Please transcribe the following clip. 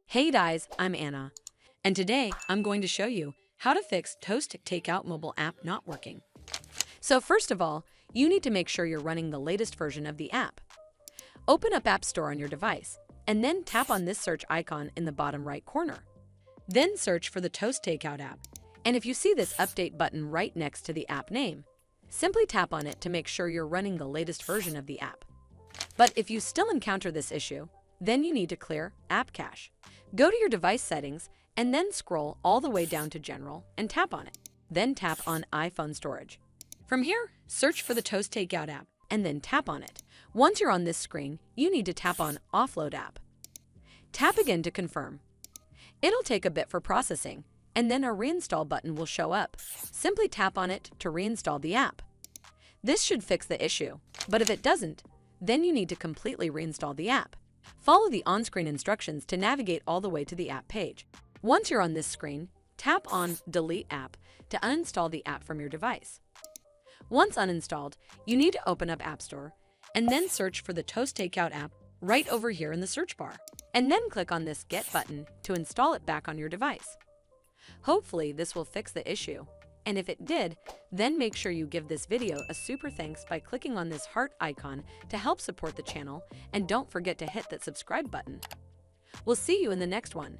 Hey guys, I'm Anna, and today I'm going to show you how to fix Toast Takeout mobile app not working. So first of all, you need to make sure you're running the latest version of the app. Open up App Store on your device, and then tap on this search icon in the bottom right corner. Then search for the Toast Takeout app, and if you see this update button right next to the app name, simply tap on it to make sure you're running the latest version of the app. But if you still encounter this issue, then you need to clear App Cache. Go to your device settings and then scroll all the way down to General and tap on it. Then tap on iPhone Storage. From here, search for the Toast Takeout app and then tap on it. Once you're on this screen, you need to tap on Offload App. Tap again to confirm. It'll take a bit for processing, and then a Reinstall button will show up. Simply tap on it to reinstall the app. This should fix the issue, but if it doesn't, then you need to completely reinstall the app. Follow the on-screen instructions to navigate all the way to the app page. Once you're on this screen, tap on Delete App to uninstall the app from your device. Once uninstalled, you need to open up App Store and then search for the Toast Takeout app right over here in the search bar, and then click on this Get button to install it back on your device. Hopefully, this will fix the issue. And if it did, then make sure you give this video a super thanks by clicking on this heart icon to help support the channel, and don't forget to hit that subscribe button. We'll see you in the next one.